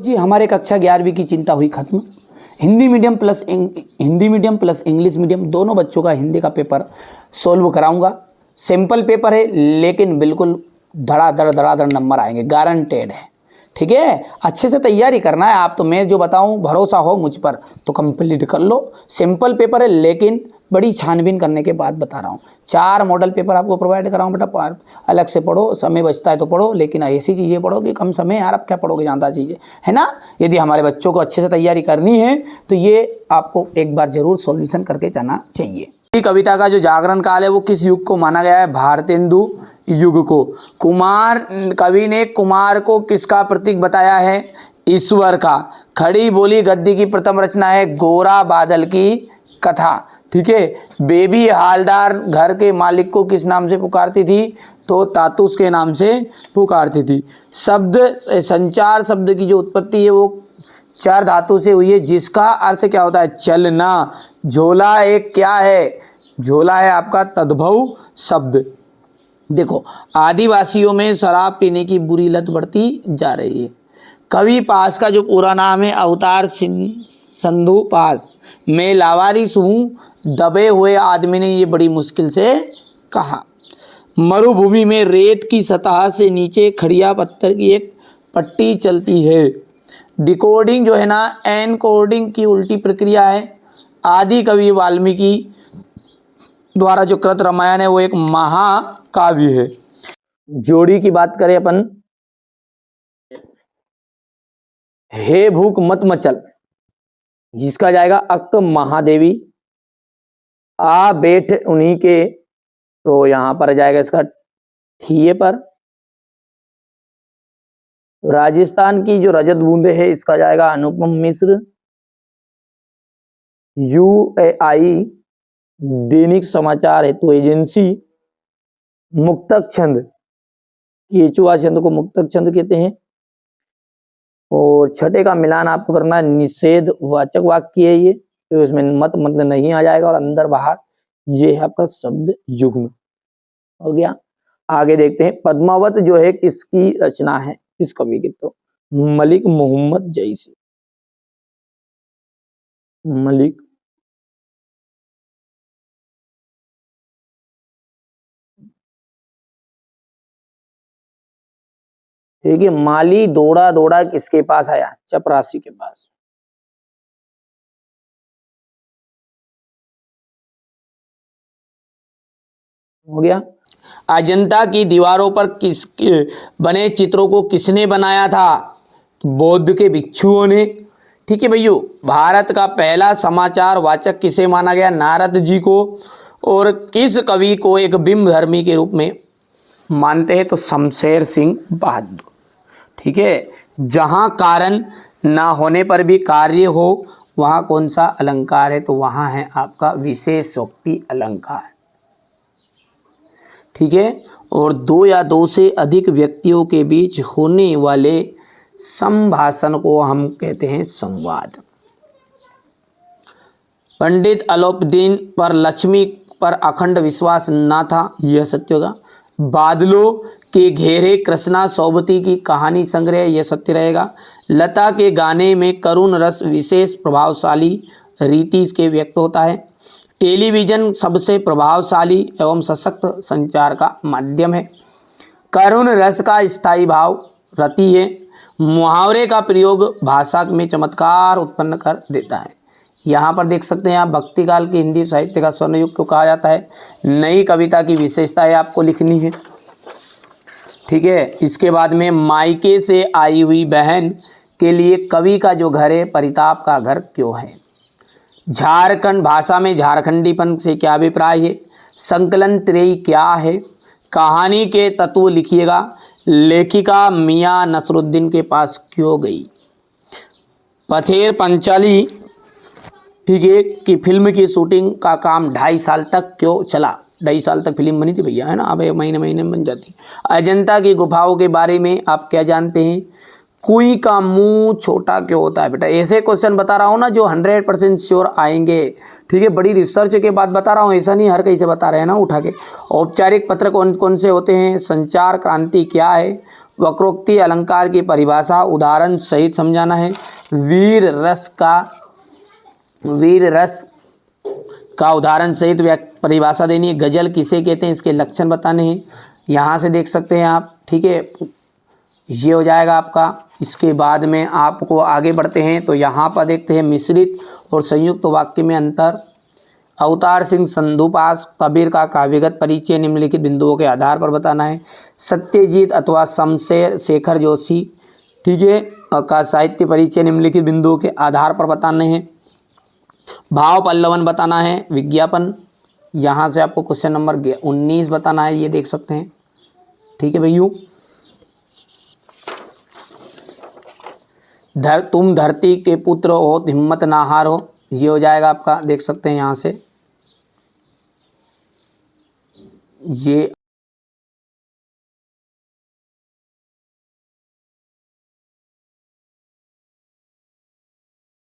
जी हमारे कक्षा 11वीं की चिंता हुई खत्म। Hindi medium plus English medium दोनों बच्चों का हिंदी का पेपर सॉल्व कराऊंगा। सिंपल पेपर है लेकिन बिल्कुल धड़ाधड़ नंबर आएंगे, गारंटेड है। ठीक है, अच्छे से तैयारी करना है आप तो, मैं जो बताऊं भरोसा हो मुझ पर तो कंप्लीट कर लो। सिंपल पेपर है लेकिन बड़ी छानबीन करने के बाद बता रहा हूँ। 4 मॉडल पेपर आपको प्रोवाइड कराऊँ बेटा, अलग से पढ़ो, समय बचता है तो पढ़ो, लेकिन ऐसी चीज़ें पढ़ो कि कम समय यार, आप क्या पढ़ोगे ज़्यादा चीज़ें, है ना। यदि हमारे बच्चों को अच्छे से तैयारी करनी है तो ये आपको एक बार जरूर सॉल्यूशन करके जाना चाहिए। कविता का जो जागरण काल है वो किस युग को माना गया है? भारतेंदु युग को। कुमार कवि ने कुमार को किसका प्रतीक बताया है? ईश्वर का। खड़ी बोली गद्य की प्रथम रचना है गोरा बादल की कथा। ठीक है। बेबी हालदार घर के मालिक को किस नाम से पुकारती थी? तो तातुस के नाम से पुकारती थी। शब्द संचार शब्द की जो उत्पत्ति है वो 4 धातु से हुई है, जिसका अर्थ क्या होता है? चलना। झोला एक क्या है? झोला है आपका तद्भव शब्द। देखो, आदिवासियों में शराब पीने की बुरी लत बढ़ती जा रही है। कवि पास का जो पूरा नाम है अवतार संधु पास। मैं लावारिस हूँ दबे हुए आदमी ने ये बड़ी मुश्किल से कहा। मरुभूमि में रेत की सतह से नीचे खड़िया पत्थर की एक पट्टी चलती है। डिकोडिंग जो है ना, एनकोडिंग की उल्टी प्रक्रिया है। आदि कवि वाल्मीकि द्वारा जो कृत रामायण है वो एक महाकाव्य है। जोड़ी की बात करें अपन, हे भूख मत मचल, जिसका जाएगा अक महादेवी। आ बैठ उन्हीं के, तो यहां पर जाएगा इसका ठीए पर। राजस्थान की जो रजत बूंदे है इसका जाएगा अनुपम मिश्र। यूएआई दैनिक समाचार हेतु एजेंसी। मुक्तक छंद, केचुआ छंद को मुक्तक छंद कहते हैं। और छठे का मिलान आपको करना है, निषेध वाचक वाक्य है ये, तो इसमें मत मतलब नहीं आ जाएगा, और अंदर बाहर ये है आपका शब्द युग्म। हो गया। आगे देखते हैं, पद्मावत जो है किसकी रचना है, किस कवि की? तो मलिक मोहम्मद जैसी। मलिक ठीक है। माली दौड़ा दौड़ा किसके पास आया? चपरासी के पास। हो गया। अजंता की दीवारों पर किस बने चित्रों को किसने बनाया था? बौद्ध के भिक्षुओं ने। ठीक है भैया। भारत का पहला समाचार वाचक किसे माना गया? नारद जी को। और किस कवि को एक बिंब धर्मी के रूप में मानते हैं? तो शमशेर सिंह बहादुर। ठीक है। जहां कारण ना होने पर भी कार्य हो वहां कौन सा अलंकार है? तो वहां है आपका विशेषोक्ति अलंकार। ठीक है। और 2 या 2 से अधिक व्यक्तियों के बीच होने वाले संभाषण को हम कहते हैं संवाद। पंडित अलाउद्दीन पर लक्ष्मी पर अखंड विश्वास ना था, यह सत्य होगा। बादलों के घेरे कृष्णा सौबती की कहानी संग्रह, यह सत्य रहेगा। लता के गाने में करुण रस विशेष प्रभावशाली रीति के व्यक्त होता है। टेलीविजन सबसे प्रभावशाली एवं सशक्त संचार का माध्यम है। करुण रस का स्थायी भाव रति है। मुहावरे का प्रयोग भाषा में चमत्कार उत्पन्न कर देता है। यहाँ पर देख सकते हैं आप, भक्ति काल की हिंदी साहित्य का स्वर्ण युग को कहा जाता है। नई कविता की विशेषताएं आपको लिखनी है। ठीक है। इसके बाद में मायके से आई हुई बहन के लिए कवि का जो घर है परिताप का घर क्यों है? झारखंड भाषा में झारखंडीपन से क्या अभिप्राय है? संकलन त्रयी क्या है? कहानी के तत्व लिखिएगा। लेखिका मियां नसरुद्दीन के पास क्यों गई? पथेर पंचाली ठीक है कि फिल्म की शूटिंग का काम 2.5 साल तक क्यों चला? 2.5 साल तक फिल्म बनी थी भैया, है ना। अब महीने महीने में बन जाती। अजंता की गुफाओं के बारे में आप क्या जानते हैं? कुई का मुंह छोटा क्यों होता है? बेटा ऐसे क्वेश्चन बता रहा हूँ ना जो 100% श्योर आएंगे। ठीक है। बड़ी रिसर्च के बाद बता रहा हूँ, ऐसा नहीं हर कहीं से बता रहे हैं ना उठा के। औपचारिक पत्र कौन कौन से होते हैं? संचार क्रांति क्या है? वक्रोक्ति अलंकार की परिभाषा उदाहरण सहित समझाना है। वीर रस का उदाहरण सहित परिभाषा देनी है। गजल किसे कहते हैं, इसके लक्षण बताने हैं। यहाँ से देख सकते हैं आप, ठीक है, ये हो जाएगा आपका। इसके बाद में आपको आगे बढ़ते हैं तो यहाँ पर देखते हैं मिश्रित और संयुक्त वाक्य में अंतर। अवतार सिंह संधू पास कबीर का काव्यगत परिचय निम्नलिखित बिंदुओं के आधार पर बताना है। सत्यजीत अथवा शमशेर शेखर जोशी, ठीक है, का साहित्य परिचय निम्नलिखित बिंदुओं के आधार पर बताने हैं। भाव पल्लवन बताना है। विज्ञापन, यहाँ से आपको क्वेश्चन नंबर 19 बताना है, ये देख सकते हैं, ठीक है भैया। तुम धरती के पुत्र हो, हिम्मत ना हारो, ये हो जाएगा आपका, देख सकते हैं यहाँ से ये